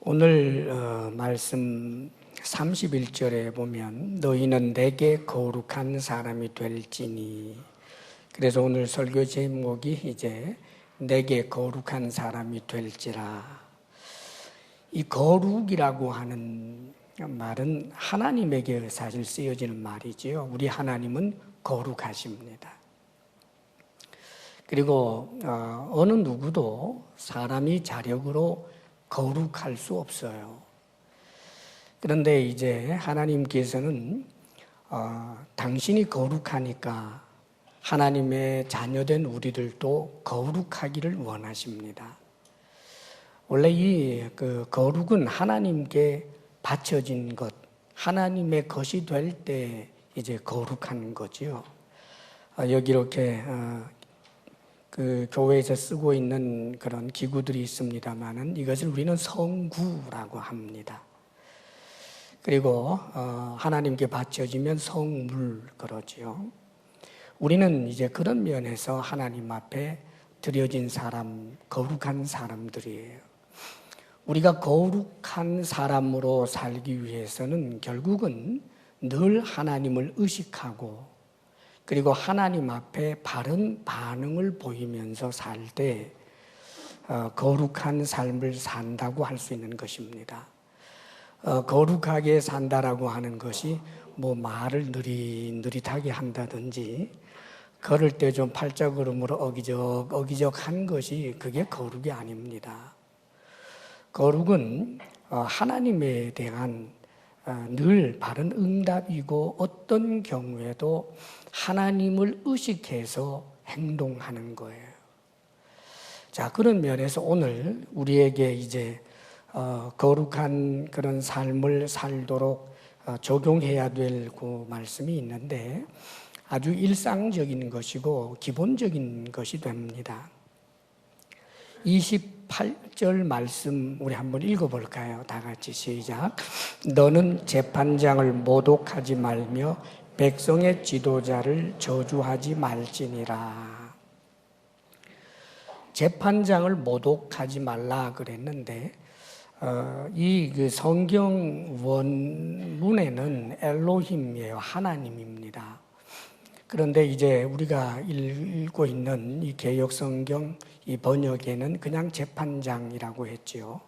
오늘 말씀 31절에 보면 너희는 내게 거룩한 사람이 될지니, 그래서 오늘 설교 제목이 이제 내게 거룩한 사람이 될지라. 이 거룩이라고 하는 말은 하나님에게 사실 쓰여지는 말이지요. 우리 하나님은 거룩하십니다. 그리고 어느 누구도 사람이 자력으로 거룩할 수 없어요. 그런데 이제 하나님께서는 당신이 거룩하니까 하나님의 자녀된 우리들도 거룩하기를 원하십니다. 원래 이 거룩은 하나님께 바쳐진 것, 하나님의 것이 될 때 이제 거룩한 거지요. 여기 이렇게 교회에서 쓰고 있는 그런 기구들이 있습니다만은 이것을 우리는 성구라고 합니다. 그리고 하나님께 바쳐지면 성물 그러지요. 우리는 이제 그런 면에서 하나님 앞에 드려진 사람, 거룩한 사람들이에요. 우리가 거룩한 사람으로 살기 위해서는 결국은 늘 하나님을 의식하고, 그리고 하나님 앞에 바른 반응을 보이면서 살 때 거룩한 삶을 산다고 할 수 있는 것입니다. 거룩하게 산다라고 하는 것이 뭐 말을 느릿느릿하게 한다든지, 걸을 때 좀 팔자걸음으로 어기적 한 것이 그게 거룩이 아닙니다. 거룩은 하나님에 대한 늘 바른 응답이고, 어떤 경우에도 하나님을 의식해서 행동하는 거예요. 자, 그런 면에서 오늘 우리에게 이제 거룩한 그런 삶을 살도록 적용해야 될 그 말씀이 있는데, 아주 일상적인 것이고 기본적인 것이 됩니다. 28절 말씀 우리 한번 읽어볼까요? 다 같이 시작. 너는 재판장을 모독하지 말며 백성의 지도자를 저주하지 말지니라. 재판장을 모독하지 말라 그랬는데, 이 성경 원문에는 엘로힘이에요. 하나님입니다. 그런데 이제 우리가 읽고 있는 이 개역 성경 이 번역에는 그냥 재판장이라고 했지요.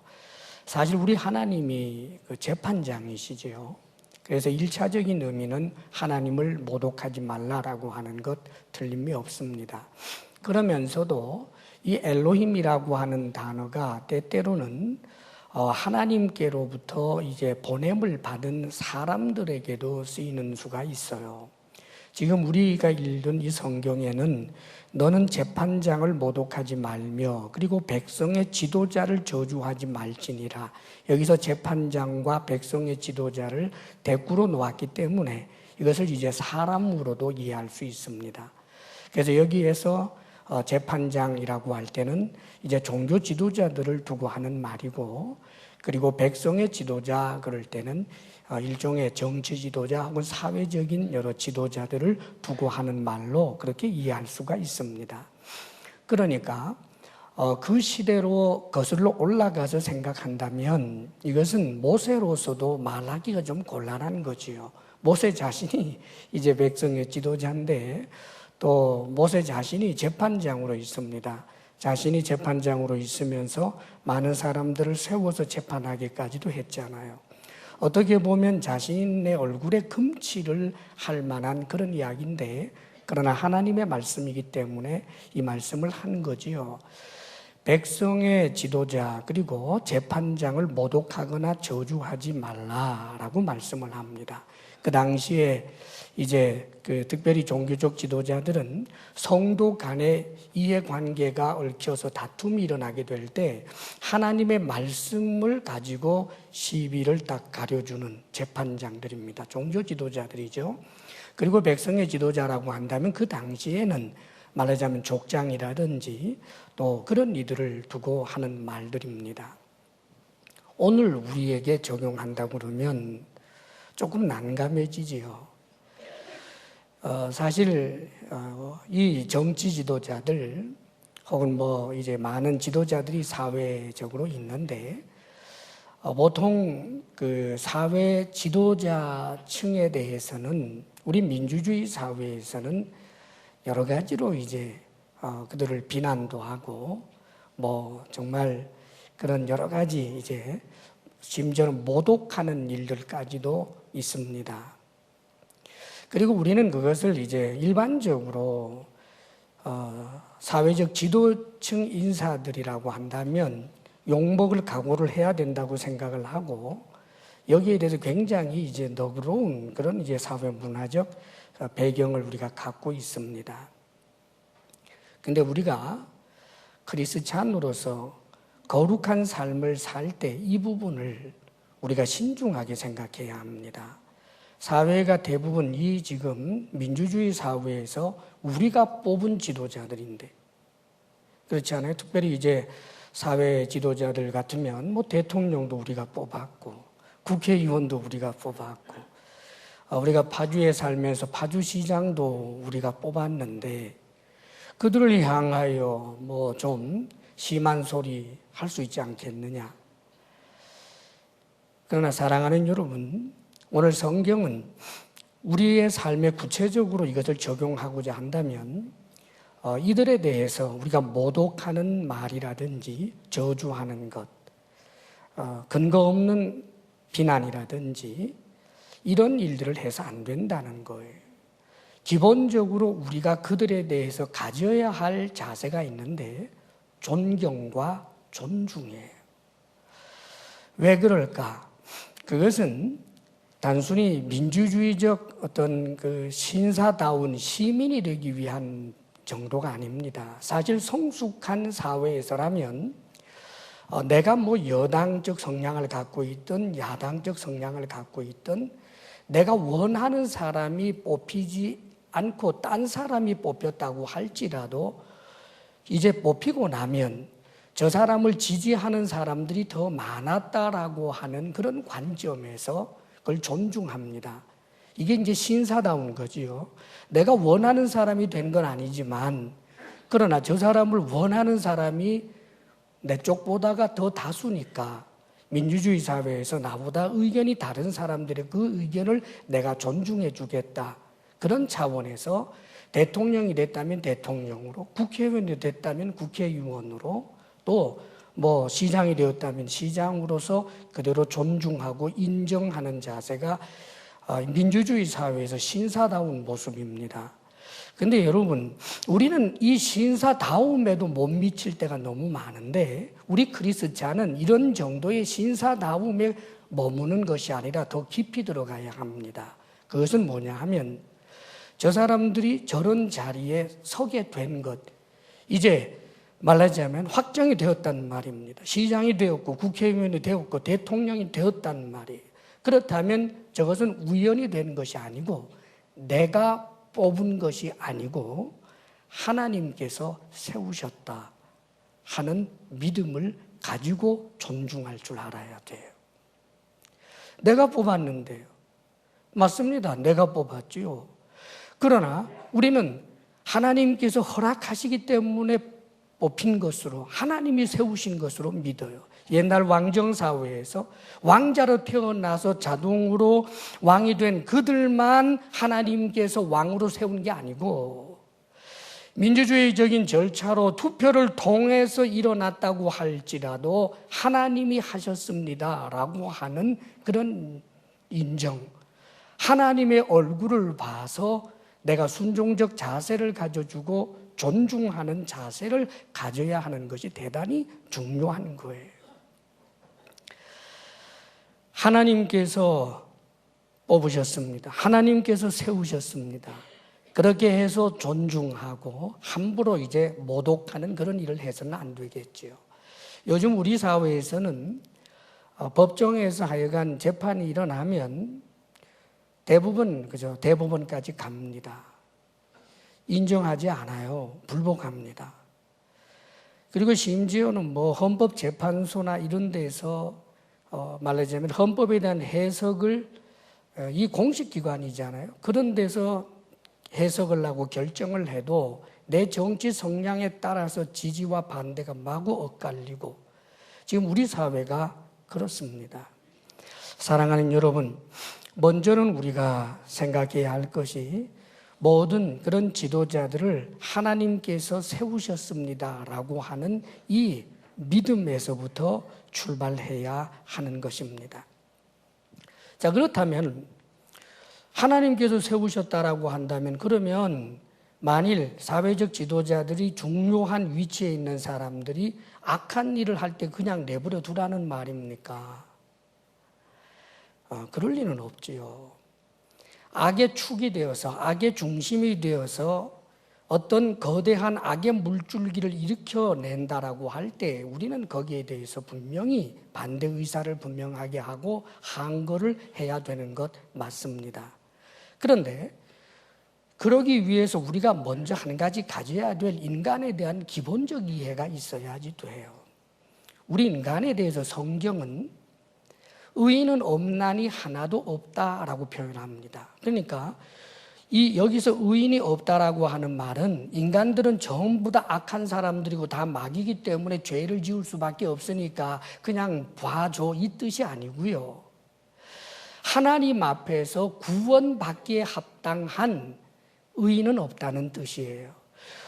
사실 우리 하나님이 재판장이시지요. 그래서 1차적인 의미는 하나님을 모독하지 말라라고 하는 것 틀림이 없습니다. 그러면서도 이 엘로힘이라고 하는 단어가 때때로는 하나님께로부터 이제 보냄을 받은 사람들에게도 쓰이는 수가 있어요. 지금 우리가 읽은 이 성경에는 너는 재판장을 모독하지 말며 그리고 백성의 지도자를 저주하지 말지니라. 여기서 재판장과 백성의 지도자를 대꾸로 놓았기 때문에 이것을 이제 사람으로도 이해할 수 있습니다. 그래서 여기에서 재판장이라고 할 때는 이제 종교 지도자들을 두고 하는 말이고, 그리고 백성의 지도자 그럴 때는 일종의 정치 지도자 혹은 사회적인 여러 지도자들을 두고 하는 말로 그렇게 이해할 수가 있습니다. 그러니까 그 시대로 거슬러 올라가서 생각한다면 이것은 모세로서도 말하기가 좀 곤란한 거지요. 모세 자신이 이제 백성의 지도자인데, 또 모세 자신이 재판장으로 있습니다. 자신이 재판장으로 있으면서 많은 사람들을 세워서 재판하기까지도 했잖아요. 어떻게 보면 자신의 얼굴에 금칠을 할 만한 그런 이야기인데, 그러나 하나님의 말씀이기 때문에 이 말씀을 한 거지요. 백성의 지도자 그리고 재판장을 모독하거나 저주하지 말라라고 말씀을 합니다. 그 당시에 이제 특별히 종교적 지도자들은 성도 간의 이해관계가 얽혀서 다툼이 일어나게 될 때 하나님의 말씀을 가지고 시비를 딱 가려주는 재판장들입니다. 종교 지도자들이죠. 그리고 백성의 지도자라고 한다면 그 당시에는 말하자면 족장이라든지 또 그런 이들을 두고 하는 말들입니다. 오늘 우리에게 적용한다고 그러면 조금 난감해지지요. 사실 이 정치 지도자들 혹은 뭐 이제 많은 지도자들이 사회적으로 있는데 보통 그 사회 지도자층에 대해서는 우리 민주주의 사회에서는 여러 가지로 이제 그들을 비난도 하고 뭐 정말 그런 여러 가지 이제 심지어는 모독하는 일들까지도 있습니다. 그리고 우리는 그것을 이제 일반적으로 사회적 지도층 인사들이라고 한다면 욕먹을 각오를 해야 된다고 생각을 하고 여기에 대해서 굉장히 이제 너그러운 그런 이제 사회 문화적 배경을 우리가 갖고 있습니다. 근데 우리가 크리스찬으로서 거룩한 삶을 살 때 이 부분을 우리가 신중하게 생각해야 합니다. 사회가 대부분 이 지금 민주주의 사회에서 우리가 뽑은 지도자들인데 그렇지 않아요? 특별히 이제 사회 지도자들 같으면 뭐 대통령도 우리가 뽑았고 국회의원도 우리가 뽑았고 우리가 파주에 살면서 파주시장도 우리가 뽑았는데 그들을 향하여 뭐 좀 심한 소리 할 수 있지 않겠느냐. 그러나 사랑하는 여러분, 오늘 성경은 우리의 삶에 구체적으로 이것을 적용하고자 한다면 이들에 대해서 우리가 모독하는 말이라든지 저주하는 것, 근거 없는 비난이라든지 이런 일들을 해서 안 된다는 거예요. 기본적으로 우리가 그들에 대해서 가져야 할 자세가 있는데 존경과 존중이에요. 왜 그럴까? 그것은 단순히 민주주의적 어떤 그 신사다운 시민이 되기 위한 정도가 아닙니다. 사실 성숙한 사회에서라면 내가 뭐 여당적 성향을 갖고 있든 야당적 성향을 갖고 있든 내가 원하는 사람이 뽑히지 않고 딴 사람이 뽑혔다고 할지라도 이제 뽑히고 나면 저 사람을 지지하는 사람들이 더 많았다라고 하는 그런 관점에서 그걸 존중합니다. 이게 이제 신사다운 거지요. 내가 원하는 사람이 된 건 아니지만 그러나 저 사람을 원하는 사람이 내 쪽보다가 더 다수니까 민주주의 사회에서 나보다 의견이 다른 사람들의 그 의견을 내가 존중해 주겠다. 그런 차원에서 대통령이 됐다면 대통령으로, 국회의원이 됐다면 국회의원으로, 또 뭐 시장이 되었다면 시장으로서 그대로 존중하고 인정하는 자세가 민주주의 사회에서 신사다운 모습입니다. 근데 여러분, 우리는 이 신사다움에도 못 미칠 때가 너무 많은데 우리 크리스찬은 이런 정도의 신사다움에 머무는 것이 아니라 더 깊이 들어가야 합니다. 그것은 뭐냐 하면 저 사람들이 저런 자리에 서게 된 것, 이제 말하자면 확정이 되었다는 말입니다. 시장이 되었고 국회의원이 되었고 대통령이 되었다는 말이에요. 그렇다면 저것은 우연이 된 것이 아니고 내가 뽑은 것이 아니고 하나님께서 세우셨다 하는 믿음을 가지고 존중할 줄 알아야 돼요. 내가 뽑았는데요. 맞습니다. 내가 뽑았지요. 그러나 우리는 하나님께서 허락하시기 때문에 뽑힌 것으로, 하나님이 세우신 것으로 믿어요. 옛날 왕정사회에서 왕자로 태어나서 자동으로 왕이 된 그들만 하나님께서 왕으로 세운 게 아니고 민주주의적인 절차로 투표를 통해서 일어났다고 할지라도 하나님이 하셨습니다라고 하는 그런 인정, 하나님의 얼굴을 봐서 내가 순종적 자세를 가져주고 존중하는 자세를 가져야 하는 것이 대단히 중요한 거예요. 하나님께서 뽑으셨습니다. 하나님께서 세우셨습니다. 그렇게 해서 존중하고 함부로 이제 모독하는 그런 일을 해서는 안 되겠지요. 요즘 우리 사회에서는 법정에서 하여간 재판이 일어나면 대부분 그죠? 대법원까지 갑니다. 인정하지 않아요. 불복합니다. 그리고 심지어는 뭐 헌법재판소나 이런 데서 말하자면 헌법에 대한 해석을 이 공식기관이잖아요. 그런 데서 해석을 하고 결정을 해도 내 정치 성향에 따라서 지지와 반대가 마구 엇갈리고 지금 우리 사회가 그렇습니다. 사랑하는 여러분, 먼저는 우리가 생각해야 할 것이 모든 그런 지도자들을 하나님께서 세우셨습니다라고 하는 이 믿음에서부터 출발해야 하는 것입니다. 자, 그렇다면 하나님께서 세우셨다라고 한다면 그러면 만일 사회적 지도자들이 중요한 위치에 있는 사람들이 악한 일을 할 때 그냥 내버려 두라는 말입니까? 그럴 리는 없지요. 악의 축이 되어서 악의 중심이 되어서 어떤 거대한 악의 물줄기를 일으켜낸다라고 할 때 우리는 거기에 대해서 분명히 반대 의사를 분명하게 하고 항거를 해야 되는 것 맞습니다. 그런데 그러기 위해서 우리가 먼저 한 가지 가져야 될 인간에 대한 기본적 이해가 있어야지 돼요. 우리 인간에 대해서 성경은 의인은 없나니 하나도 없다라고 표현합니다. 그러니까 여기서 의인이 없다라고 하는 말은 인간들은 전부 다 악한 사람들이고 다 마귀이기 때문에 죄를 지을 수밖에 없으니까 그냥 봐줘 이 뜻이 아니고요. 하나님 앞에서 구원받기에 합당한 의인은 없다는 뜻이에요.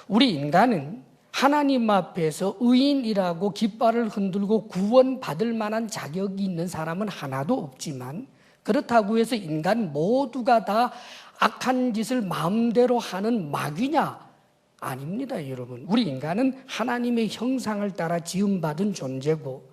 우리 인간은 하나님 앞에서 의인이라고 깃발을 흔들고 구원받을 만한 자격이 있는 사람은 하나도 없지만 그렇다고 해서 인간 모두가 다 악한 짓을 마음대로 하는 마귀냐? 아닙니다, 여러분. 우리 인간은 하나님의 형상을 따라 지음받은 존재고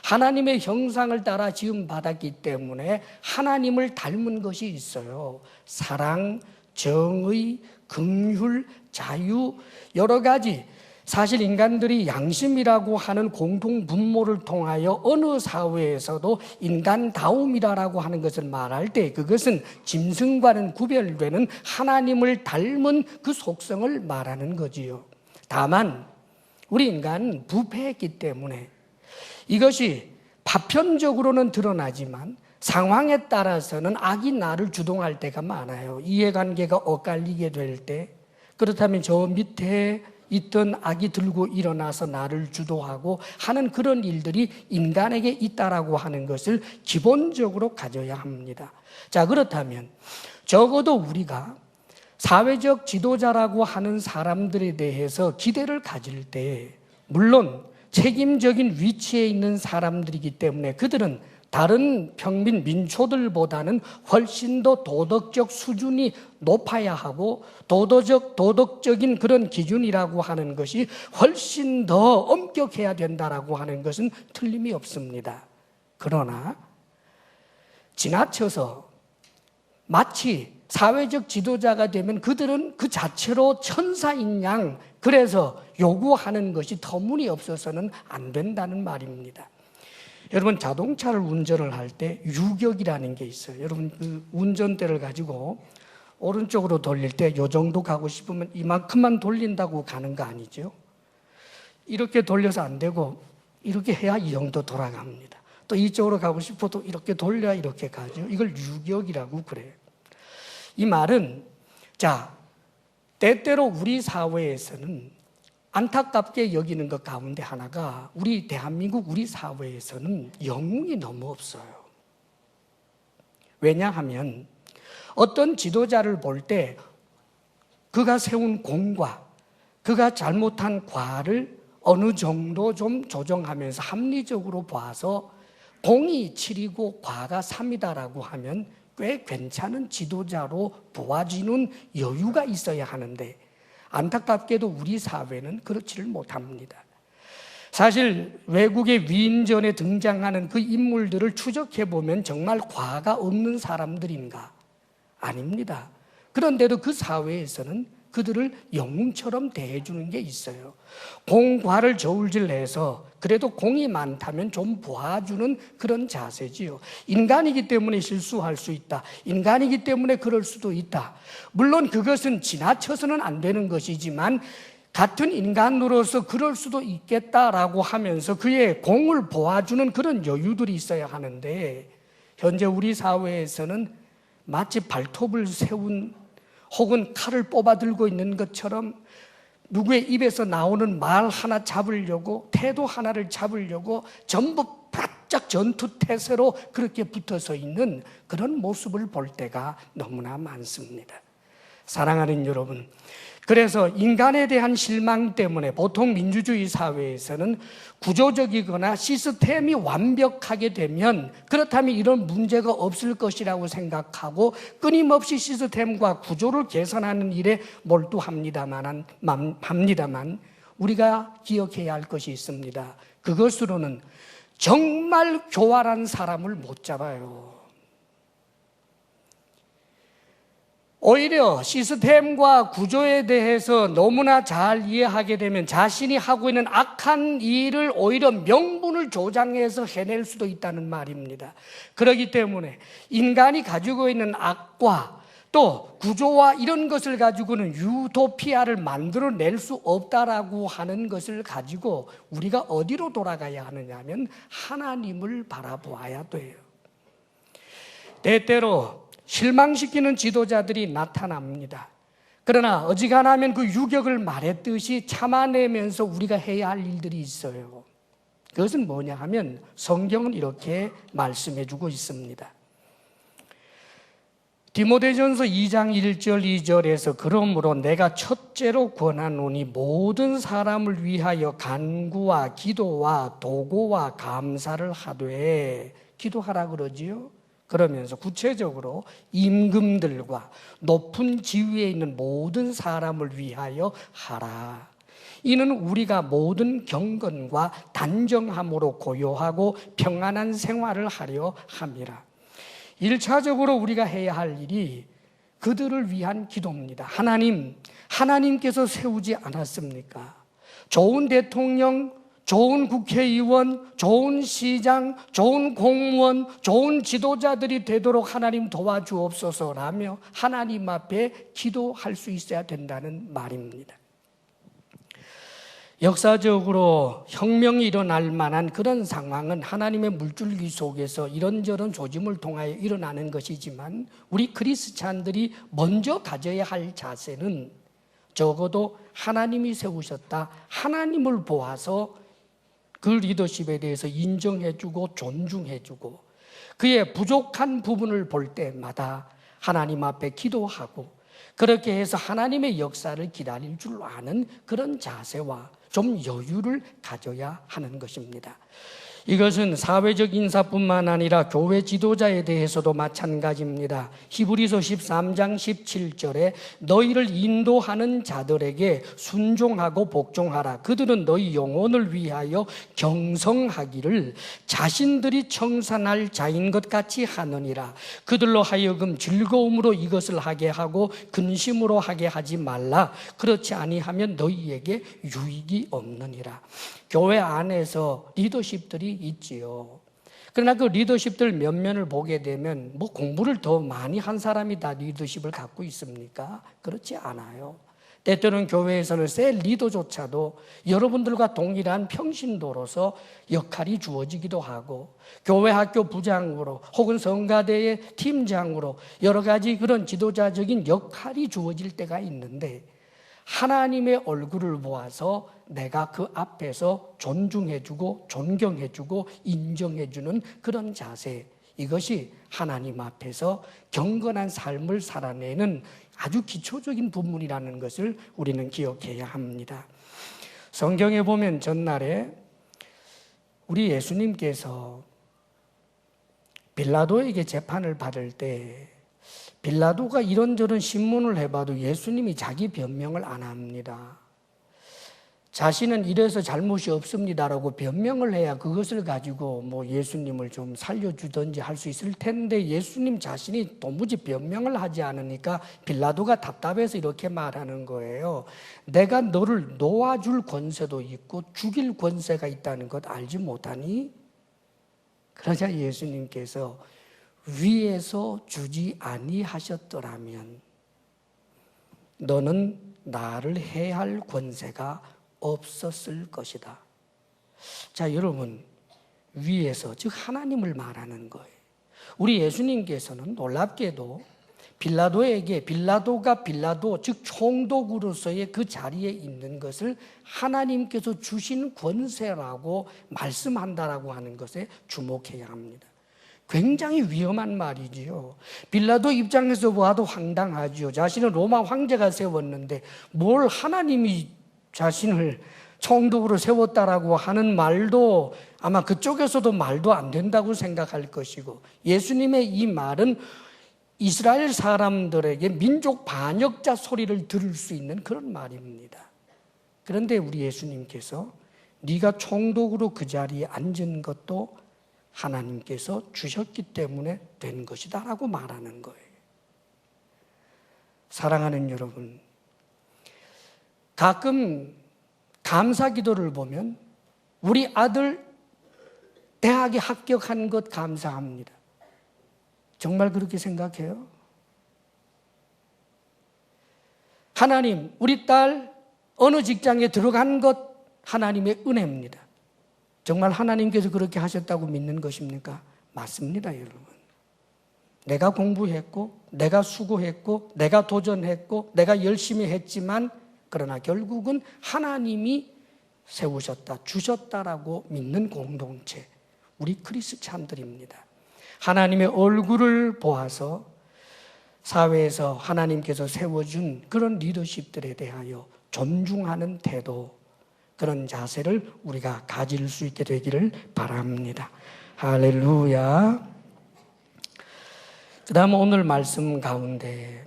하나님의 형상을 따라 지음받았기 때문에 하나님을 닮은 것이 있어요. 사랑, 정의, 긍휼, 자유, 여러 가지. 사실 인간들이 양심이라고 하는 공통 분모를 통하여 어느 사회에서도 인간다움이라고 하는 것을 말할 때 그것은 짐승과는 구별되는 하나님을 닮은 그 속성을 말하는 거지요. 다만 우리 인간은 부패했기 때문에 이것이 파편적으로는 드러나지만 상황에 따라서는 악이 나를 주동할 때가 많아요. 이해관계가 엇갈리게 될 때, 그렇다면 저 밑에 있던 악이 들고 일어나서 나를 주도하고 하는 그런 일들이 인간에게 있다라고 하는 것을 기본적으로 가져야 합니다. 자, 그렇다면 적어도 우리가 사회적 지도자라고 하는 사람들에 대해서 기대를 가질 때 물론 책임적인 위치에 있는 사람들이기 때문에 그들은 다른 평민 민초들보다는 훨씬 더 도덕적 수준이 높아야 하고 도덕적인 그런 기준이라고 하는 것이 훨씬 더 엄격해야 된다라고 하는 것은 틀림이 없습니다. 그러나 지나쳐서 마치 사회적 지도자가 되면 그들은 그 자체로 천사인 양 그래서 요구하는 것이 터무니없어서는 안 된다는 말입니다. 여러분 자동차를 운전을 할 때 유격이라는 게 있어요. 여러분 그 운전대를 가지고 오른쪽으로 돌릴 때 요 정도 가고 싶으면 이만큼만 돌린다고 가는 거 아니죠? 이렇게 돌려서 안 되고 이렇게 해야 이 정도 돌아갑니다. 또 이쪽으로 가고 싶어도 이렇게 돌려야 이렇게 가죠. 이걸 유격이라고 그래요. 이 말은 자 때때로 우리 사회에서는 안타깝게 여기는 것 가운데 하나가 우리 대한민국 우리 사회에서는 영웅이 너무 없어요. 왜냐하면 어떤 지도자를 볼 때 그가 세운 공과 그가 잘못한 과를 어느 정도 좀 조정하면서 합리적으로 봐서 공이 7이고 과가 3이다라고 하면 꽤 괜찮은 지도자로 보아지는 여유가 있어야 하는데 안타깝게도 우리 사회는 그렇지를 못합니다. 사실 외국의 위인전에 등장하는 그 인물들을 추적해보면 정말 과가 없는 사람들인가? 아닙니다. 그런데도 그 사회에서는 그들을 영웅처럼 대해주는 게 있어요. 공과를 저울질해서 그래도 공이 많다면 좀 봐주는 그런 자세지요. 인간이기 때문에 실수할 수 있다. 인간이기 때문에 그럴 수도 있다. 물론 그것은 지나쳐서는 안 되는 것이지만 같은 인간으로서 그럴 수도 있겠다라고 하면서 그의 공을 보아주는 그런 여유들이 있어야 하는데 현재 우리 사회에서는 마치 발톱을 세운 혹은 칼을 뽑아 들고 있는 것처럼 누구의 입에서 나오는 말 하나 잡으려고, 태도 하나를 잡으려고 전부 바짝 전투태세로 그렇게 붙어서 있는 그런 모습을 볼 때가 너무나 많습니다. 사랑하는 여러분, 그래서 인간에 대한 실망 때문에 보통 민주주의 사회에서는 구조적이거나 시스템이 완벽하게 되면, 그렇다면 이런 문제가 없을 것이라고 생각하고 끊임없이 시스템과 구조를 개선하는 일에 몰두합니다만 우리가 기억해야 할 것이 있습니다. 그것으로는 정말 교활한 사람을 못 잡아요. 오히려 시스템과 구조에 대해서 너무나 잘 이해하게 되면 자신이 하고 있는 악한 일을 오히려 명분을 조장해서 해낼 수도 있다는 말입니다. 그렇기 때문에 인간이 가지고 있는 악과 또 구조와 이런 것을 가지고는 유토피아를 만들어낼 수 없다라고 하는 것을 가지고 우리가 어디로 돌아가야 하느냐 하면 하나님을 바라보아야 돼요. 때때로 실망시키는 지도자들이 나타납니다. 그러나 어지간하면 그 유격을 말했듯이 참아내면서 우리가 해야 할 일들이 있어요. 그것은 뭐냐 하면 성경은 이렇게 말씀해 주고 있습니다. 디모데전서 2장 1절 2절에서 그러므로 내가 첫째로 권하노니 모든 사람을 위하여 간구와 기도와 도고와 감사를 하되, 기도하라 그러지요. 그러면서 구체적으로 임금들과 높은 지위에 있는 모든 사람을 위하여 하라. 이는 우리가 모든 경건과 단정함으로 고요하고 평안한 생활을 하려 함이라. 1차적으로 우리가 해야 할 일이 그들을 위한 기도입니다. 하나님께서 세우지 않았습니까? 좋은 대통령, 좋은 국회의원, 좋은 시장, 좋은 공무원, 좋은 지도자들이 되도록 하나님 도와주옵소서라며 하나님 앞에 기도할 수 있어야 된다는 말입니다. 역사적으로 혁명이 일어날 만한 그런 상황은 하나님의 물줄기 속에서 이런저런 조짐을 통하여 일어나는 것이지만, 우리 크리스찬들이 먼저 가져야 할 자세는 적어도 하나님이 세우셨다, 하나님을 보아서 그 리더십에 대해서 인정해주고 존중해주고, 그의 부족한 부분을 볼 때마다 하나님 앞에 기도하고, 그렇게 해서 하나님의 역사를 기다릴 줄 아는 그런 자세와 좀 여유를 가져야 하는 것입니다. 이것은 사회적 인사뿐만 아니라 교회 지도자에 대해서도 마찬가지입니다. 히브리서 13장 17절에 너희를 인도하는 자들에게 순종하고 복종하라. 그들은 너희 영혼을 위하여 경성하기를 자신들이 청산할 자인 것 같이 하느니라. 그들로 하여금 즐거움으로 이것을 하게 하고 근심으로 하게 하지 말라. 그렇지 아니하면 너희에게 유익이 없느니라. 교회 안에서 리더십들이 있지요. 그러나 그 리더십들 면면을 보게 되면 공부를 더 많이 한 사람이 다 리더십을 갖고 있습니까? 그렇지 않아요. 때때로는 교회에서는 새 리더조차도 여러분들과 동일한 평신도로서 역할이 주어지기도 하고, 교회 학교 부장으로 혹은 성가대의 팀장으로 여러 가지 그런 지도자적인 역할이 주어질 때가 있는데, 하나님의 얼굴을 보아서 내가 그 앞에서 존중해주고 존경해주고 인정해주는 그런 자세, 이것이 하나님 앞에서 경건한 삶을 살아내는 아주 기초적인 부분이라는 것을 우리는 기억해야 합니다. 성경에 보면 전날에 우리 예수님께서 빌라도에게 재판을 받을 때 빌라도가 이런저런 신문을 해봐도 예수님이 자기 변명을 안 합니다. 자신은 이래서 잘못이 없습니다라고 변명을 해야 그것을 가지고 예수님을 좀 살려주든지 할 수 있을 텐데, 예수님 자신이 도무지 변명을 하지 않으니까 빌라도가 답답해서 이렇게 말하는 거예요. 내가 너를 놓아줄 권세도 있고 죽일 권세가 있다는 것 알지 못하니? 그러자 예수님께서 위에서 주지 아니하셨더라면 너는 나를 해할 권세가 없었을 것이다. 자, 여러분, 위에서, 즉 하나님을 말하는 거예요. 우리 예수님께서는 놀랍게도 빌라도에게 빌라도 즉 총독으로서의 그 자리에 있는 것을 하나님께서 주신 권세라고 말씀한다라고 하는 것에 주목해야 합니다. 굉장히 위험한 말이지요. 빌라도 입장에서 보아도 황당하지요. 자신은 로마 황제가 세웠는데 뭘 하나님이 자신을 총독으로 세웠다라고 하는 말도 아마 그쪽에서도 말도 안 된다고 생각할 것이고, 예수님의 이 말은 이스라엘 사람들에게 민족 반역자 소리를 들을 수 있는 그런 말입니다. 그런데 우리 예수님께서 네가 총독으로 그 자리에 앉은 것도 하나님께서 주셨기 때문에 된 것이다 라고 말하는 거예요. 사랑하는 여러분, 가끔 감사 기도를 보면 우리 아들 대학에 합격한 것 감사합니다. 정말 그렇게 생각해요? 하나님, 우리 딸 어느 직장에 들어간 것 하나님의 은혜입니다. 정말 하나님께서 그렇게 하셨다고 믿는 것입니까? 맞습니다, 여러분. 내가 공부했고, 내가 수고했고, 내가 도전했고, 내가 열심히 했지만, 그러나 결국은 하나님이 세우셨다, 주셨다라고 믿는 공동체, 우리 크리스찬들입니다. 하나님의 얼굴을 보아서 사회에서 하나님께서 세워준 그런 리더십들에 대하여 존중하는 태도, 그런 자세를 우리가 가질 수 있게 되기를 바랍니다. 할렐루야. 그 다음 오늘 말씀 가운데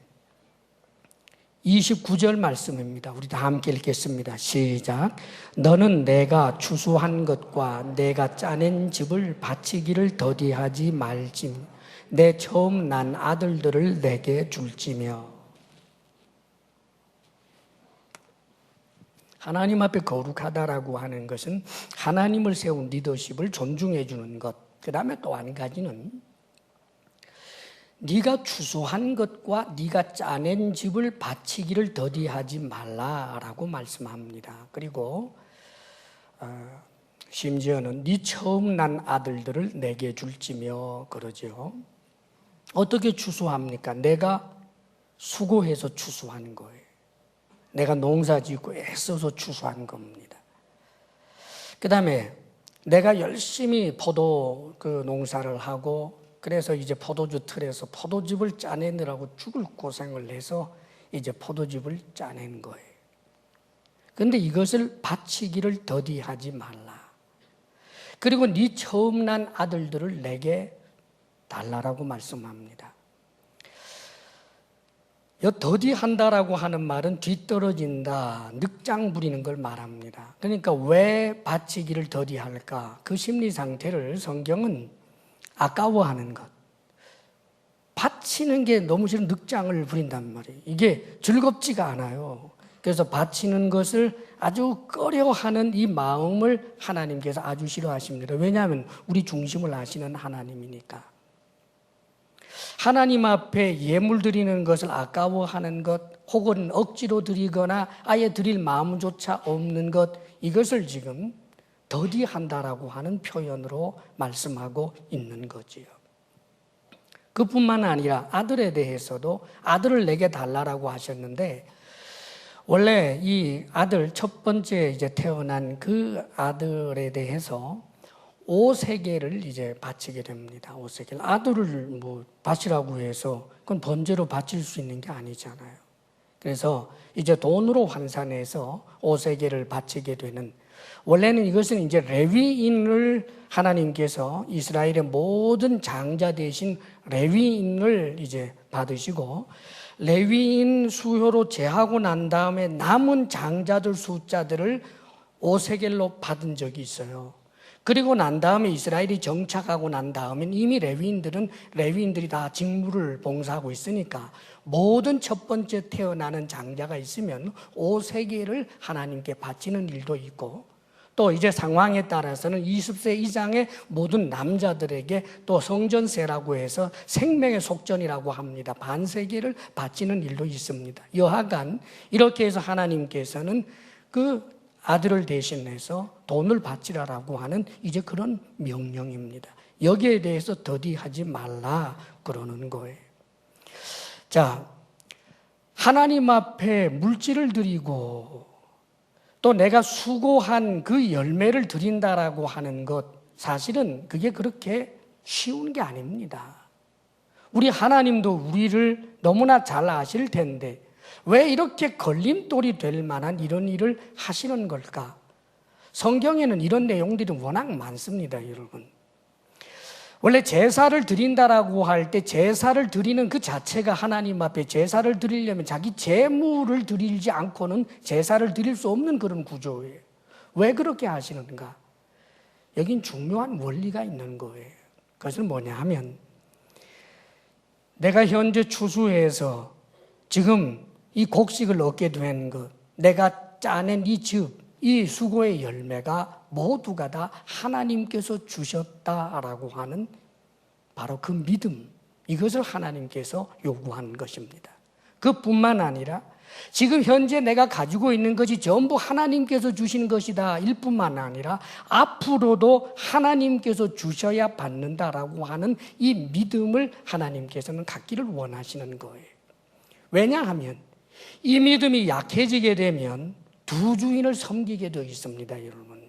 29절 말씀입니다. 우리 다 함께 읽겠습니다. 시작. 너는 내가 추수한 것과 내가 짜낸 집을 바치기를 더디하지 말지, 내 처음 난 아들들을 내게 줄지며. 하나님 앞에 거룩하다라고 하는 것은 하나님을 세운 리더십을 존중해 주는 것. 그 다음에 또 한 가지는 네가 추수한 것과 네가 짜낸 집을 바치기를 더디하지 말라라고 말씀합니다. 그리고 심지어는 네 처음 난 아들들을 내게 줄지며 그러죠. 어떻게 추수합니까? 내가 수고해서 추수한 거예요. 내가 농사짓고 애써서 추수한 겁니다. 그 다음에 내가 열심히 포도 농사를 하고, 그래서 이제 포도주 틀에서 포도즙을 짜내느라고 죽을 고생을 해서 이제 포도즙을 짜낸 거예요. 그런데 이것을 바치기를 더디하지 말라. 그리고 네 처음 난 아들들을 내게 달라라고 말씀합니다. 더디한다라고 하는 말은 뒤떨어진다, 늑장 부리는 걸 말합니다. 그러니까 왜 바치기를 더디할까? 그 심리 상태를 성경은 아까워하는 것, 바치는 게 너무 싫은 늑장을 부린단 말이에요. 이게 즐겁지가 않아요. 그래서 바치는 것을 아주 꺼려하는 이 마음을 하나님께서 아주 싫어하십니다. 왜냐하면 우리 중심을 아시는 하나님이니까. 하나님 앞에 예물 드리는 것을 아까워하는 것, 혹은 억지로 드리거나 아예 드릴 마음조차 없는 것, 이것을 지금 더디한다라고 하는 표현으로 말씀하고 있는 거지요. 그뿐만 아니라 아들에 대해서도 아들을 내게 달라라고 하셨는데, 원래 이 아들 첫 번째 이제 태어난 그 아들에 대해서 5세계를 이제 바치게 됩니다. 5세계. 아들을 바치라고 해서 그건 번제로 바칠 수 있는 게 아니잖아요. 그래서 이제 돈으로 환산해서 5세계를 바치게 되는, 원래는 이것은 이제 레위인을 하나님께서 이스라엘의 모든 장자 대신 레위인을 이제 받으시고, 레위인 수효로 제하고 난 다음에 남은 장자들 숫자들을 5세겔로 받은 적이 있어요. 그리고 난 다음에 이스라엘이 정착하고 난 다음엔 이미 레위인들이 다 직무를 봉사하고 있으니까 모든 첫 번째 태어나는 장자가 있으면 5세계를 하나님께 바치는 일도 있고, 또 이제 상황에 따라서는 20세 이상의 모든 남자들에게 또 성전세라고 해서 생명의 속전이라고 합니다. 반세계를 바치는 일도 있습니다. 여하간 이렇게 해서 하나님께서는 그 아들을 대신해서 돈을 바치라라고 하는 이제 그런 명령입니다. 여기에 대해서 더디하지 말라 그러는 거예요. 자, 하나님 앞에 물질을 드리고 또 내가 수고한 그 열매를 드린다라고 하는 것, 사실은 그게 그렇게 쉬운 게 아닙니다. 우리 하나님도 우리를 너무나 잘 아실 텐데 왜 이렇게 걸림돌이 될 만한 이런 일을 하시는 걸까? 성경에는 이런 내용들이 워낙 많습니다, 여러분. 원래 제사를 드린다라고 할 때 제사를 드리는 그 자체가 하나님 앞에 제사를 드리려면 자기 재물을 드리지 않고는 제사를 드릴 수 없는 그런 구조예요. 왜 그렇게 하시는가? 여긴 중요한 원리가 있는 거예요. 그것은 뭐냐 하면 내가 현재 추수해서 지금 이 곡식을 얻게 된 것, 내가 짜낸 이 즙, 이 수고의 열매가 모두가 다 하나님께서 주셨다라고 하는 바로 그 믿음, 이것을 하나님께서 요구하는 것입니다. 그뿐만 아니라 지금 현재 내가 가지고 있는 것이 전부 하나님께서 주신 것이다 일 뿐만 아니라 앞으로도 하나님께서 주셔야 받는다라고 하는 이 믿음을 하나님께서는 갖기를 원하시는 거예요. 왜냐하면 이 믿음이 약해지게 되면 두 주인을 섬기게 되어 있습니다, 여러분.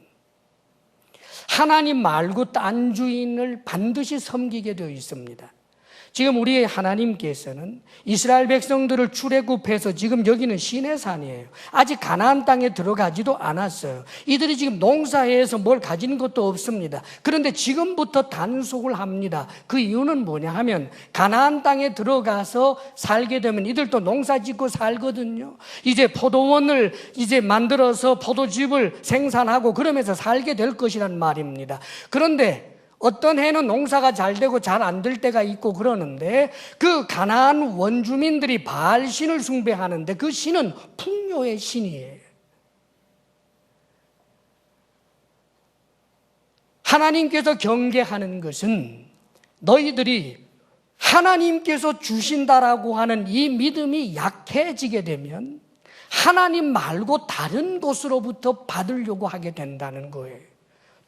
하나님 말고 딴 주인을 반드시 섬기게 되어 있습니다. 지금 우리 하나님께서는 이스라엘 백성들을 출애굽해서 지금 여기는 시내산이에요. 아직 가나안 땅에 들어가지도 않았어요. 이들이 지금 농사해서 뭘 가진 것도 없습니다. 그런데 지금부터 단속을 합니다. 그 이유는 뭐냐 하면 가나안 땅에 들어가서 살게 되면 이들도 농사 짓고 살거든요. 이제 포도원을 이제 만들어서 포도즙을 생산하고 그러면서 살게 될 것이란 말입니다. 그런데 어떤 해는 농사가 잘 되고 잘 안 될 때가 있고 그러는데 그 가나안 원주민들이 바알 신을 숭배하는데 그 신은 풍요의 신이에요. 하나님께서 경계하는 것은 너희들이 하나님께서 주신다라고 하는 이 믿음이 약해지게 되면 하나님 말고 다른 곳으로부터 받으려고 하게 된다는 거예요.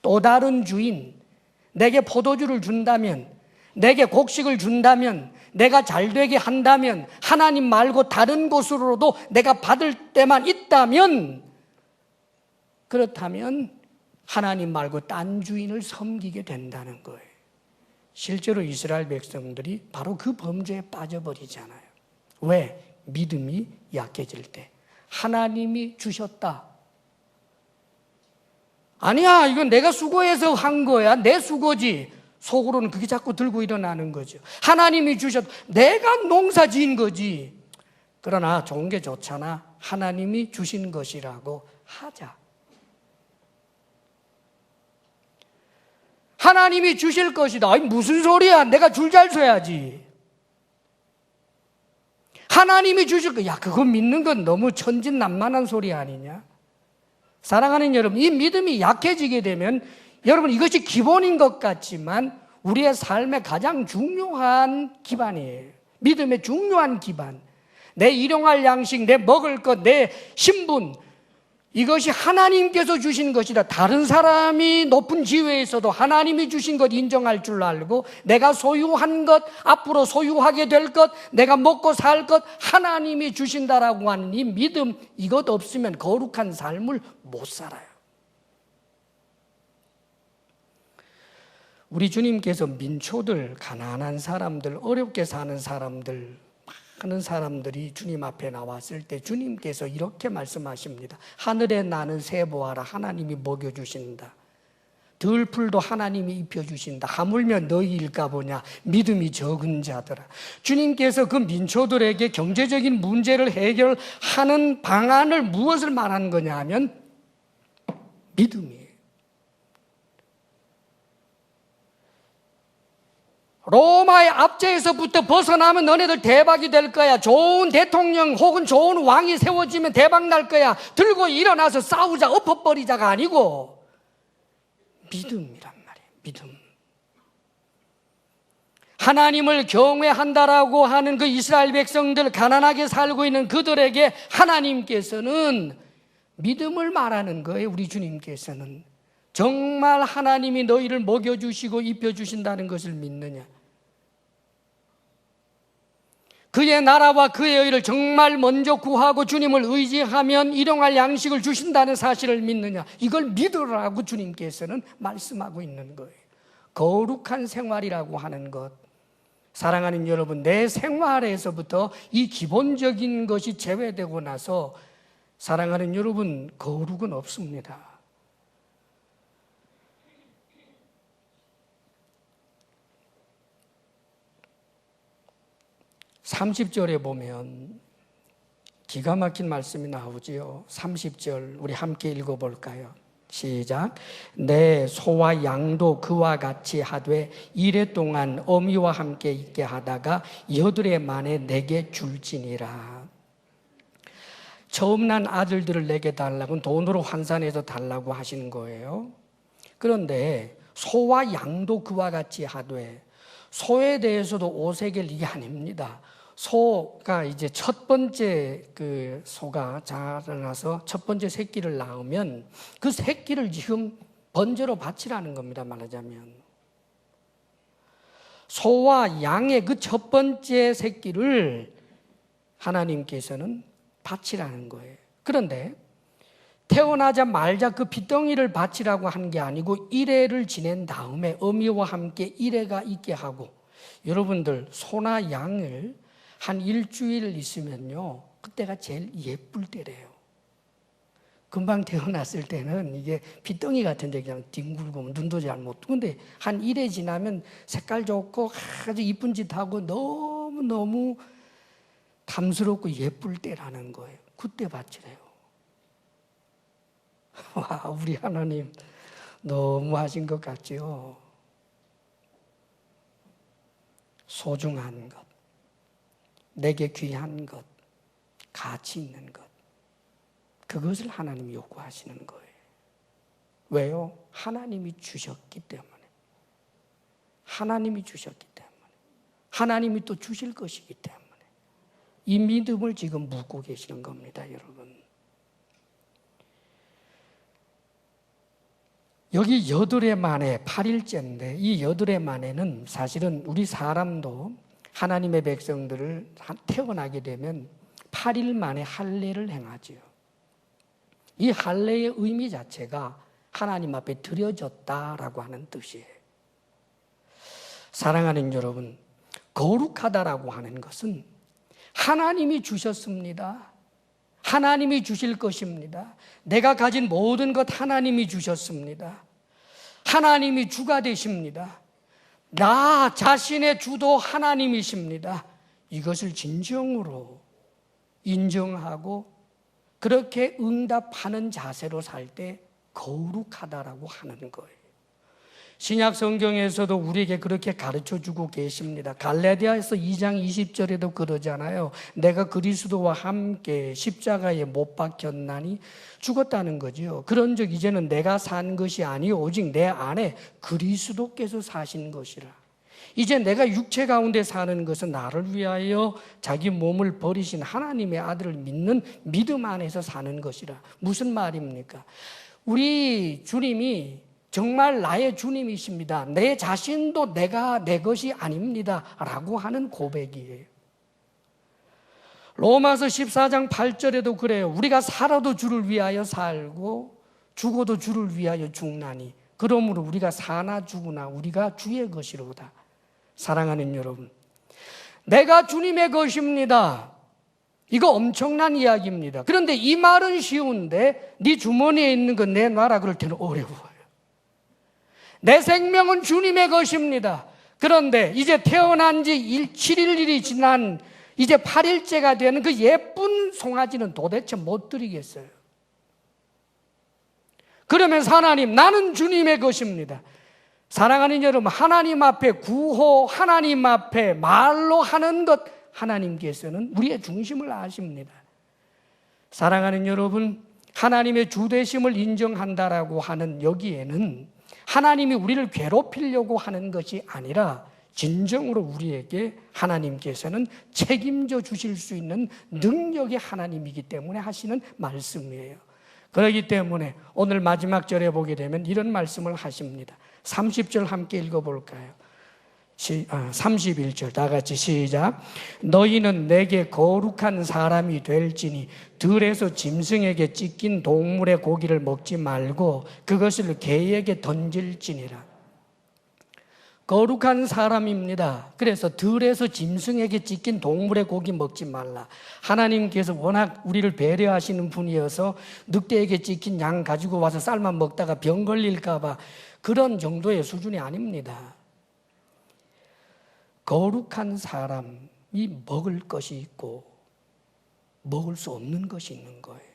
또 다른 주인, 내게 포도주를 준다면, 내게 곡식을 준다면, 내가 잘되게 한다면 하나님 말고 다른 곳으로도 내가 받을 때만 있다면, 그렇다면 하나님 말고 딴 주인을 섬기게 된다는 거예요. 실제로 이스라엘 백성들이 바로 그 범죄에 빠져버리잖아요. 왜? 믿음이 약해질 때 하나님이 주셨다, 아니야, 이건 내가 수고해서 한 거야, 내 수고지, 속으로는 그게 자꾸 들고 일어나는 거죠. 하나님이 주셨다, 내가 농사 지은 거지. 그러나 좋은 게 좋잖아, 하나님이 주신 것이라고 하자. 하나님이 주실 것이다. 아니, 무슨 소리야, 내가 줄 잘 서야지. 하나님이 주실 거, 야, 그거 믿는 건 너무 천진난만한 소리 아니냐? 사랑하는 여러분, 이 믿음이 약해지게 되면 여러분, 이것이 기본인 것 같지만 우리의 삶의 가장 중요한 기반이에요. 믿음의 중요한 기반. 내 일용할 양식, 내 먹을 것, 내 신분, 이것이 하나님께서 주신 것이다. 다른 사람이 높은 지위에 있어도 하나님이 주신 것 인정할 줄 알고 내가 소유한 것, 앞으로 소유하게 될 것, 내가 먹고 살 것 하나님이 주신다라고 하는 이 믿음, 이것 없으면 거룩한 삶을 못 살아요. 우리 주님께서 민초들, 가난한 사람들, 어렵게 사는 사람들, 많은 사람들이 주님 앞에 나왔을 때 주님께서 이렇게 말씀하십니다. 하늘에 나는 새 보아라, 하나님이 먹여주신다. 들풀도 하나님이 입혀주신다. 하물며 너희일까 보냐, 믿음이 적은 자들아. 주님께서 그 민초들에게 경제적인 문제를 해결하는 방안을 무엇을 말하는 거냐 하면 믿음이에요. 로마의 압제에서부터 벗어나면 너네들 대박이 될 거야. 좋은 대통령 혹은 좋은 왕이 세워지면 대박 날 거야. 들고 일어나서 싸우자, 엎어버리자가 아니고 믿음이란 말이에요. 믿음. 하나님을 경외한다라고 하는 그 이스라엘 백성들, 가난하게 살고 있는 그들에게 하나님께서는 믿음을 말하는 거예요. 우리 주님께서는 정말 하나님이 너희를 먹여주시고 입혀주신다는 것을 믿느냐? 그의 나라와 그의 의를 정말 먼저 구하고 주님을 의지하면 일용할 양식을 주신다는 사실을 믿느냐? 이걸 믿으라고 주님께서는 말씀하고 있는 거예요. 거룩한 생활이라고 하는 것, 사랑하는 여러분, 내 생활에서부터 이 기본적인 것이 제외되고 나서 사랑하는 여러분, 거룩은 없습니다. 30절에 보면 기가 막힌 말씀이 나오지요. 30절 우리 함께 읽어볼까요? 시작. 내 소와 양도 그와 같이 하되 이래 동안 어미와 함께 있게 하다가 여드레 만에 내게 줄지니라. 처음 난 아들들을 내게 달라고 돈으로 환산해서 달라고 하시는 거예요. 그런데 소와 양도 그와 같이 하되, 소에 대해서도 오색일 이게 아닙니다. 소가 이제 첫 번째 소가 자라나서 첫 번째 새끼를 낳으면 그 새끼를 지금 번제로 바치라는 겁니다. 말하자면 소와 양의 그 첫 번째 새끼를 하나님께서는 바치라는 거예요. 그런데 태어나자마자 그 핏덩이를 바치라고 한 게 아니고 일회를 지낸 다음에 어미와 함께 일회가 있게 하고, 여러분들 소나 양을 한 일주일 있으면요, 그때가 제일 예쁠 때래요. 금방 태어났을 때는 이게 핏덩이 같은데 그냥 뒹굴고 눈도 잘 못 뜨고, 근데 한 일회 지나면 색깔 좋고 아주 이쁜 짓 하고 너무너무 탐스럽고 예쁠 때라는 거예요. 그때 바치래요. 와, 우리 하나님 너무 하신 것 같죠? 소중한 것, 내게 귀한 것, 가치 있는 것, 그것을 하나님이 요구하시는 거예요. 왜요? 하나님이 주셨기 때문에. 하나님이 주셨기 때문에. 하나님이 또 주실 것이기 때문에. 이 믿음을 지금 묻고 계시는 겁니다, 여러분. 여기 여드레 만에 8일째인데, 이 여드레 만에는 사실은 우리 사람도 하나님의 백성들을 태어나게 되면 8일 만에 할례를 행하지요. 이 할례의 의미 자체가 하나님 앞에 드려졌다라고 하는 뜻이에요. 사랑하는 여러분, 거룩하다라고 하는 것은 하나님이 주셨습니다. 하나님이 주실 것입니다. 내가 가진 모든 것 하나님이 주셨습니다. 하나님이 주가 되십니다. 나 자신의 주도 하나님이십니다. 이것을 진정으로 인정하고 그렇게 응답하는 자세로 살 때 거룩하다라고 하는 거예요. 신약 성경에서도 우리에게 그렇게 가르쳐주고 계십니다. 갈라디아서 2장 20절에도 그러잖아요. 내가 그리스도와 함께 십자가에 못 박혔나니 죽었다는 거죠. 그런즉 이제는 내가 산 것이 아니요 오직 내 안에 그리스도께서 사신 것이라. 이제 내가 육체 가운데 사는 것은 나를 위하여 자기 몸을 버리신 하나님의 아들을 믿는 믿음 안에서 사는 것이라. 무슨 말입니까? 우리 주님이 정말 나의 주님이십니다. 내 자신도 내가 내 것이 아닙니다. 라고 하는 고백이에요. 로마서 14장 8절에도 그래요. 우리가 살아도 주를 위하여 살고 죽어도 주를 위하여 죽나니 그러므로 우리가 사나 죽으나 우리가 주의 것이로다. 사랑하는 여러분, 내가 주님의 것입니다. 이거 엄청난 이야기입니다. 그런데 이 말은 쉬운데 네 주머니에 있는 거 내놔라 그럴 때는 어려워요. 내 생명은 주님의 것입니다. 그런데 이제 태어난 지 7일이 지난 이제 8일째가 되는 그 예쁜 송아지는 도대체 못 드리겠어요. 그러면서 하나님, 나는 주님의 것입니다. 사랑하는 여러분, 하나님 앞에 구호, 하나님 앞에 말로 하는 것, 하나님께서는 우리의 중심을 아십니다. 사랑하는 여러분, 하나님의 주되심을 인정한다라고 하는 여기에는 하나님이 우리를 괴롭히려고 하는 것이 아니라 진정으로 우리에게 하나님께서는 책임져 주실 수 있는 능력의 하나님이기 때문에 하시는 말씀이에요. 그렇기 때문에 오늘 마지막 절에 보게 되면 이런 말씀을 하십니다. 30절 함께 읽어볼까요? 31절 다 같이 시작. 너희는 내게 거룩한 사람이 될지니 들에서 짐승에게 찢긴 동물의 고기를 먹지 말고 그것을 개에게 던질지니라. 거룩한 사람입니다. 그래서 들에서 짐승에게 찢긴 동물의 고기 먹지 말라. 하나님께서 워낙 우리를 배려하시는 분이어서 늑대에게 찢긴 양 가지고 와서 삶아 먹다가 병 걸릴까 봐 그런 정도의 수준이 아닙니다. 거룩한 사람이 먹을 것이 있고 먹을 수 없는 것이 있는 거예요.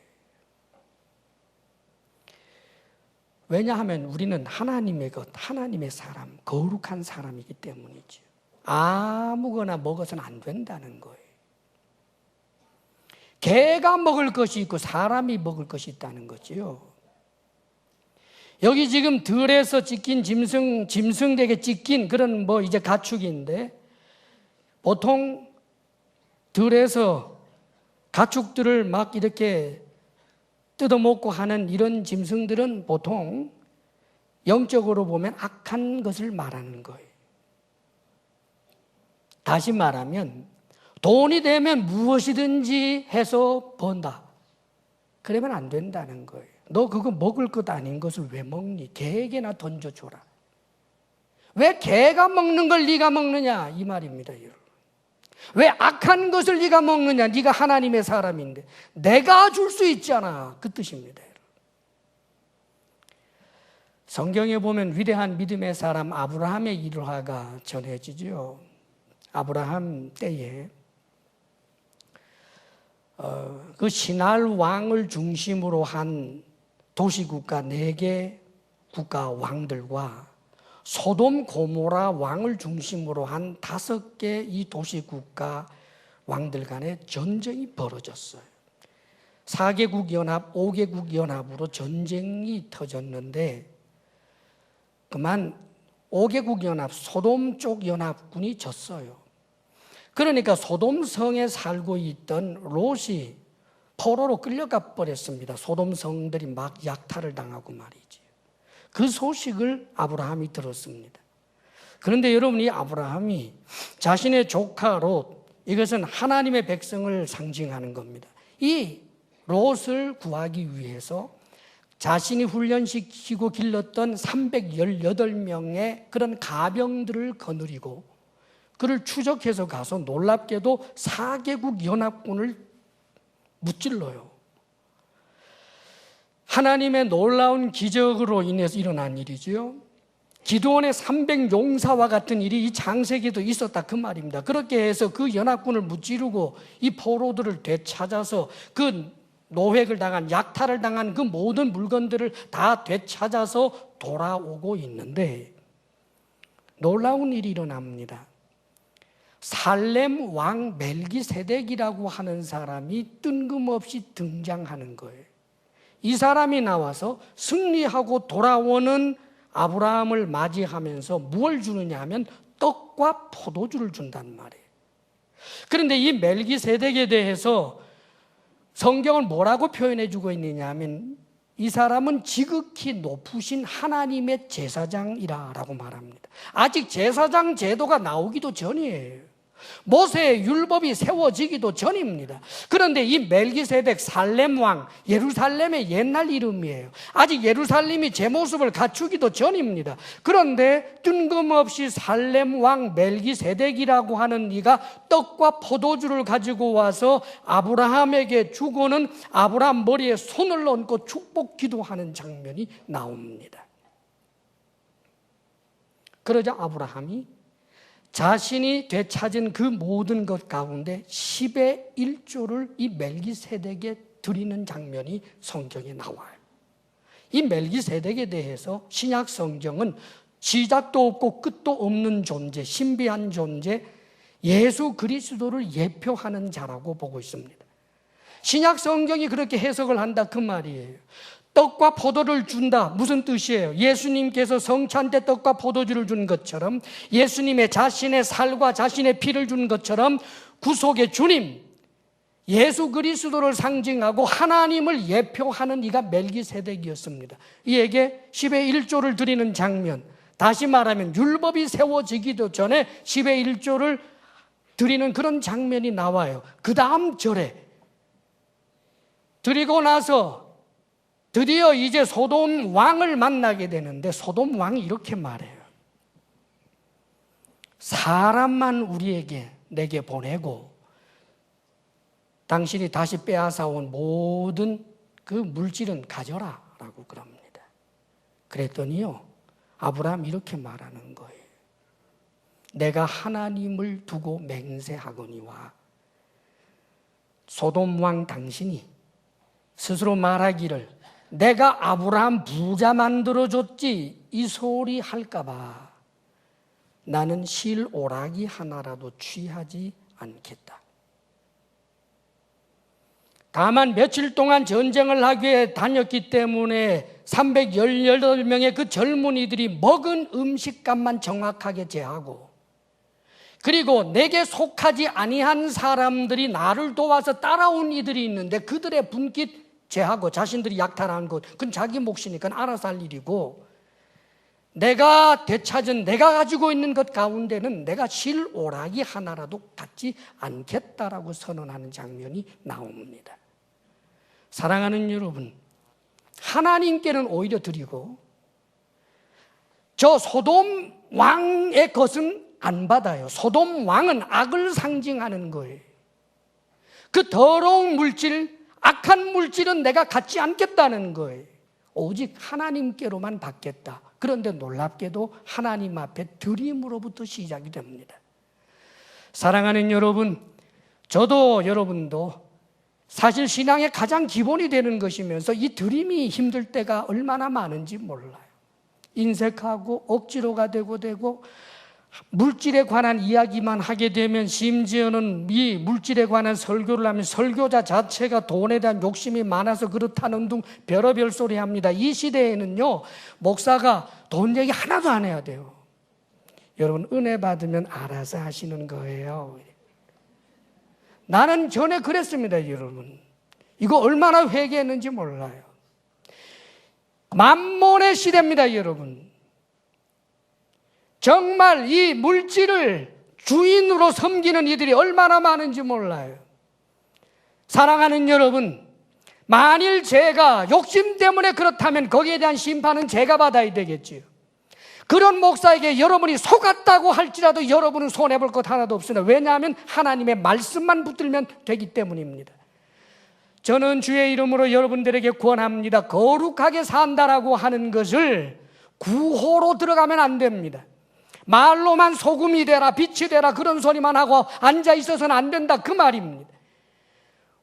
왜냐하면 우리는 하나님의 것, 하나님의 사람, 거룩한 사람이기 때문이죠. 아무거나 먹어서는 안 된다는 거예요. 개가 먹을 것이 있고 사람이 먹을 것이 있다는 거지요. 여기 지금 들에서 찢긴 짐승에게 찢긴 그런 이제 가축인데, 보통 들에서 가축들을 막 이렇게 뜯어먹고 하는 이런 짐승들은 보통 영적으로 보면 악한 것을 말하는 거예요. 다시 말하면 돈이 되면 무엇이든지 해서 번다. 그러면 안 된다는 거예요. 너 그거 먹을 것 아닌 것을 왜 먹니? 개에게나 던져줘라. 왜 개가 먹는 걸 네가 먹느냐? 이 말입니다, 여러분. 왜 악한 것을 네가 먹느냐? 네가 하나님의 사람인데 내가 줄 수 있잖아. 그 뜻입니다. 성경에 보면 위대한 믿음의 사람 아브라함의 일화가 전해지죠. 아브라함 때에 그 신할 왕을 중심으로 한 도시국가 4개 국가 왕들과 소돔 고모라 왕을 중심으로 한 5개 이 도시국가 왕들 간에 전쟁이 벌어졌어요. 4개국 연합, 5개국 연합으로 전쟁이 터졌는데 그만 5개국 연합, 소돔 쪽 연합군이 졌어요. 그러니까 소돔 성에 살고 있던 롯이 포로로 끌려가 버렸습니다. 소돔 성들이 막 약탈을 당하고 말이지. 그 소식을 아브라함이 들었습니다. 그런데 여러분, 이 아브라함이 자신의 조카 롯, 이것은 하나님의 백성을 상징하는 겁니다. 이 롯을 구하기 위해서 자신이 훈련시키고 길렀던 318명의 그런 가병들을 거느리고 그를 추적해서 가서 놀랍게도 4개국 연합군을 무찔러요. 하나님의 놀라운 기적으로 인해서 일어난 일이지요. 기드온의 300용사와 같은 일이 이 창세기에도 있었다 그 말입니다. 그렇게 해서 그 연합군을 무찌르고 이 포로들을 되찾아서 그 노획을 당한, 약탈을 당한 그 모든 물건들을 다 되찾아서 돌아오고 있는데 놀라운 일이 일어납니다. 살렘 왕 멜기세덱이라고 하는 사람이 뜬금없이 등장하는 거예요. 이 사람이 나와서 승리하고 돌아오는 아브라함을 맞이하면서 무엇을 주느냐 하면 떡과 포도주를 준단 말이에요. 그런데 이 멜기세덱에 대해서 성경을 뭐라고 표현해 주고 있느냐 하면 이 사람은 지극히 높으신 하나님의 제사장이라고 말합니다. 아직 제사장 제도가 나오기도 전이에요. 모세의 율법이 세워지기도 전입니다. 그런데 이 멜기세덱 살렘 왕, 예루살렘의 옛날 이름이에요. 아직 예루살렘이 제 모습을 갖추기도 전입니다. 그런데 뜬금없이 살렘 왕 멜기세덱이라고 하는 이가 떡과 포도주를 가지고 와서 아브라함에게 주고는 아브라함 머리에 손을 얹고 축복 기도하는 장면이 나옵니다. 그러자 아브라함이 자신이 되찾은 그 모든 것 가운데 10의 1조를 이 멜기세덱에 드리는 장면이 성경에 나와요. 이 멜기세덱에 대해서 신약 성경은 시작도 없고 끝도 없는 존재, 신비한 존재, 예수 그리스도를 예표하는 자라고 보고 있습니다. 신약 성경이 그렇게 해석을 한다 그 말이에요. 떡과 포도를 준다. 무슨 뜻이에요? 예수님께서 성찬 때 떡과 포도주를 준 것처럼, 예수님의 자신의 살과 자신의 피를 준 것처럼 구속의 주님, 예수 그리스도를 상징하고 하나님을 예표하는 이가 멜기세덱이었습니다. 이에게 10의 1조를 드리는 장면, 다시 말하면 율법이 세워지기도 전에 10의 1조를 드리는 그런 장면이 나와요. 그 다음 절에 드리고 나서 드디어 이제 소돔 왕을 만나게 되는데 소돔 왕이 이렇게 말해요. 사람만 내게 보내고 당신이 다시 빼앗아온 모든 그 물질은 가져라 라고 그럽니다. 그랬더니요, 아브라함 이렇게 말하는 거예요. 내가 하나님을 두고 맹세하거니와 소돔 왕 당신이 스스로 말하기를 내가 아브라함 부자 만들어줬지 이 소리 할까봐 나는 실오라기 하나라도 취하지 않겠다. 다만 며칠 동안 전쟁을 하기 위해 다녔기 때문에 318명의 그 젊은이들이 먹은 음식값만 정확하게 제하고, 그리고 내게 속하지 아니한 사람들이 나를 도와서 따라온 이들이 있는데 그들의 분깃 제하고 자신들이 약탈한 것, 그건 자기 몫이니까 알아서 할 일이고, 내가 되찾은 내가 가지고 있는 것 가운데는 내가 실오라기 하나라도 갖지 않겠다라고 선언하는 장면이 나옵니다. 사랑하는 여러분, 하나님께는 오히려 드리고 저 소돔 왕의 것은 안 받아요. 소돔 왕은 악을 상징하는 거예요. 그 더러운 물질, 악한 물질은 내가 갖지 않겠다는 거예요. 오직 하나님께로만 받겠다. 그런데 놀랍게도 하나님 앞에 드림으로부터 시작이 됩니다. 사랑하는 여러분, 저도 여러분도 사실 신앙의 가장 기본이 되는 것이면서 이 드림이 힘들 때가 얼마나 많은지 몰라요. 인색하고 억지로가 되고 물질에 관한 이야기만 하게 되면, 심지어는 이 물질에 관한 설교를 하면 설교자 자체가 돈에 대한 욕심이 많아서 그렇다는 등 별의별 소리 합니다. 이 시대에는요, 목사가 돈 얘기 하나도 안 해야 돼요. 여러분, 은혜 받으면 알아서 하시는 거예요. 나는 전에 그랬습니다. 여러분, 이거 얼마나 회개했는지 몰라요. 만몬의 시대입니다. 여러분, 정말 이 물질을 주인으로 섬기는 이들이 얼마나 많은지 몰라요. 사랑하는 여러분, 만일 제가 욕심 때문에 그렇다면 거기에 대한 심판은 제가 받아야 되겠지요. 그런 목사에게 여러분이 속았다고 할지라도 여러분은 손해볼 것 하나도 없습니다. 왜냐하면 하나님의 말씀만 붙들면 되기 때문입니다. 저는 주의 이름으로 여러분들에게 권합니다. 거룩하게 산다라고 하는 것을 구호로 들어가면 안 됩니다. 말로만 소금이 되라, 빛이 되라 그런 소리만 하고 앉아 있어서는 안 된다, 그 말입니다.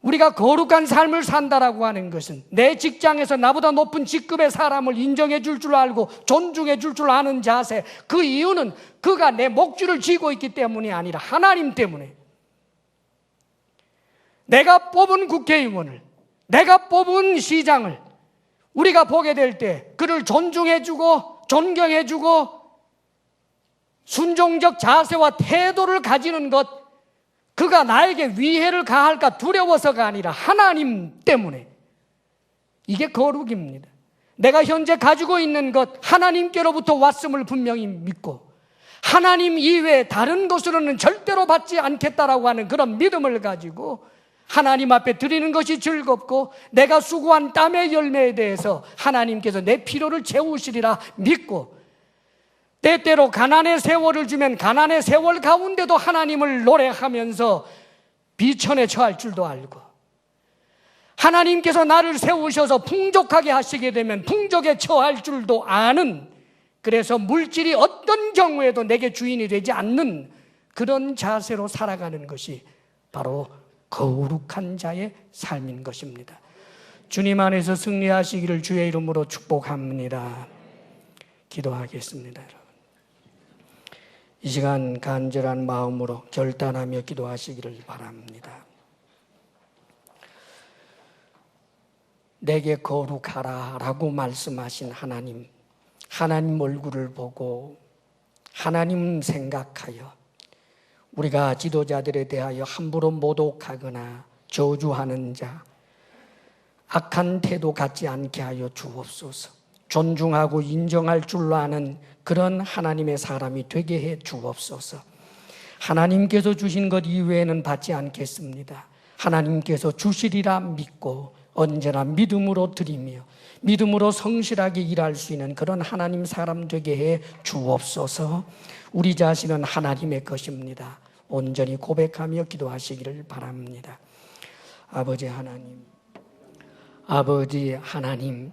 우리가 거룩한 삶을 산다라고 하는 것은 내 직장에서 나보다 높은 직급의 사람을 인정해 줄 줄 알고 존중해 줄 줄 아는 자세, 그 이유는 그가 내 목줄을 쥐고 있기 때문이 아니라 하나님 때문에. 내가 뽑은 국회의원을, 내가 뽑은 시장을 우리가 보게 될 때 그를 존중해 주고 존경해 주고 순종적 자세와 태도를 가지는 것, 그가 나에게 위해를 가할까 두려워서가 아니라 하나님 때문에. 이게 거룩입니다. 내가 현재 가지고 있는 것 하나님께로부터 왔음을 분명히 믿고 하나님 이외에 다른 것으로는 절대로 받지 않겠다라고 하는 그런 믿음을 가지고 하나님 앞에 드리는 것이 즐겁고, 내가 수고한 땀의 열매에 대해서 하나님께서 내 필요를 채우시리라 믿고, 때때로 가난의 세월을 주면 가난의 세월 가운데도 하나님을 노래하면서 비천에 처할 줄도 알고, 하나님께서 나를 세우셔서 풍족하게 하시게 되면 풍족에 처할 줄도 아는, 그래서 물질이 어떤 경우에도 내게 주인이 되지 않는 그런 자세로 살아가는 것이 바로 거룩한 자의 삶인 것입니다. 주님 안에서 승리하시기를 주의 이름으로 축복합니다. 기도하겠습니다. 여러분, 이 시간 간절한 마음으로 결단하며 기도하시기를 바랍니다. 내게 거룩하라 라고 말씀하신 하나님, 하나님 얼굴을 보고 하나님 생각하여 우리가 지도자들에 대하여 함부로 모독하거나 저주하는 자, 악한 태도 갖지 않게 하여 주옵소서. 존중하고 인정할 줄로 아는 그런 하나님의 사람이 되게 해 주옵소서. 하나님께서 주신 것 이외에는 받지 않겠습니다. 하나님께서 주시리라 믿고 언제나 믿음으로 드리며 믿음으로 성실하게 일할 수 있는 그런 하나님 사람 되게 해 주옵소서. 우리 자신은 하나님의 것입니다. 온전히 고백하며 기도하시기를 바랍니다. 아버지 하나님, 아버지 하나님,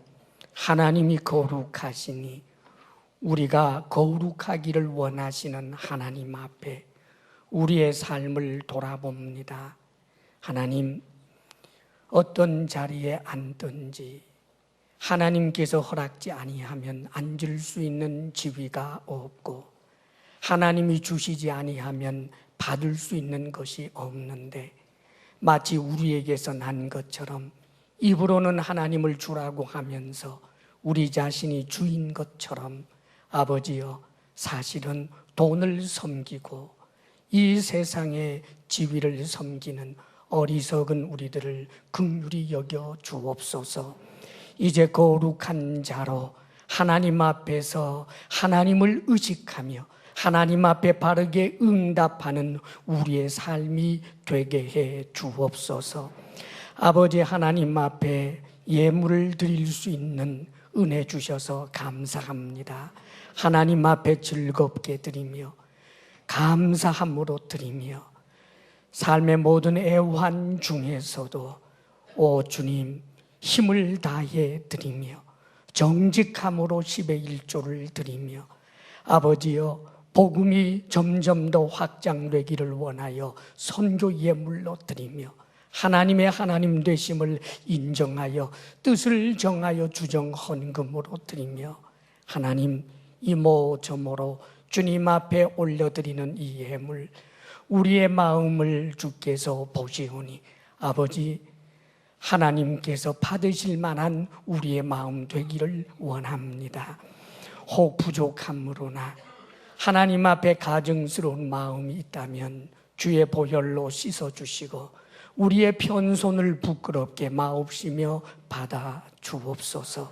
하나님이 거룩하시니 우리가 거룩하기를 원하시는 하나님 앞에 우리의 삶을 돌아봅니다. 하나님, 어떤 자리에 앉든지 하나님께서 허락지 아니하면 앉을 수 있는 지위가 없고 하나님이 주시지 아니하면 받을 수 있는 것이 없는데 마치 우리에게서 난 것처럼 입으로는 하나님을 주라고 하면서 우리 자신이 주인 것처럼 아버지여 사실은 돈을 섬기고 이 세상의 지위를 섬기는 어리석은 우리들을 긍휼히 여겨 주옵소서. 이제 거룩한 자로 하나님 앞에서 하나님을 의식하며 하나님 앞에 바르게 응답하는 우리의 삶이 되게 해 주옵소서. 아버지 하나님 앞에 예물을 드릴 수 있는 은혜 주셔서 감사합니다. 하나님 앞에 즐겁게 드리며 감사함으로 드리며 삶의 모든 애환 중에서도 오 주님 힘을 다해 드리며 정직함으로 10의 1조를 드리며 아버지여 복음이 점점 더 확장되기를 원하여 선교 예물로 드리며 하나님의 하나님 되심을 인정하여 뜻을 정하여 주정 헌금으로 드리며 하나님 이모저모로 주님 앞에 올려드리는 이 예물 우리의 마음을 주께서 보시오니 아버지 하나님께서 받으실 만한 우리의 마음 되기를 원합니다. 혹 부족함으로나 하나님 앞에 가증스러운 마음이 있다면 주의 보혈로 씻어주시고 우리의 편손을 부끄럽게 마옵시며 받아 주옵소서.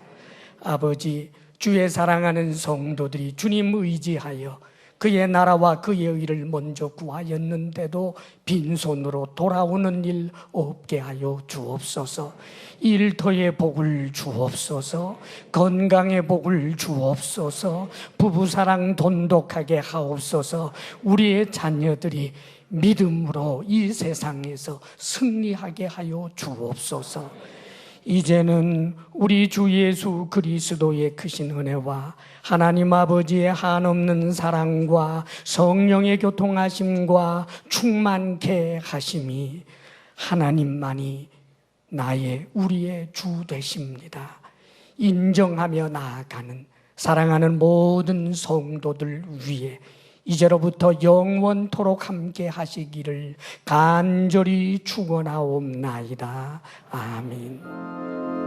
아버지 주의 사랑하는 성도들이 주님 의지하여 그의 나라와 그의 의를 먼저 구하였는데도 빈손으로 돌아오는 일 없게 하여 주옵소서. 일터의 복을 주옵소서. 건강의 복을 주옵소서. 부부사랑 돈독하게 하옵소서. 우리의 자녀들이 믿음으로 이 세상에서 승리하게 하여 주옵소서. 이제는 우리 주 예수 그리스도의 크신 은혜와 하나님 아버지의 한없는 사랑과 성령의 교통하심과 충만케 하심이 하나님만이 우리의 주 되십니다. 인정하며 나아가는 사랑하는 모든 성도들 위해 이제로부터 영원토록 함께 하시기를 간절히 축원하옵나이다. 아멘.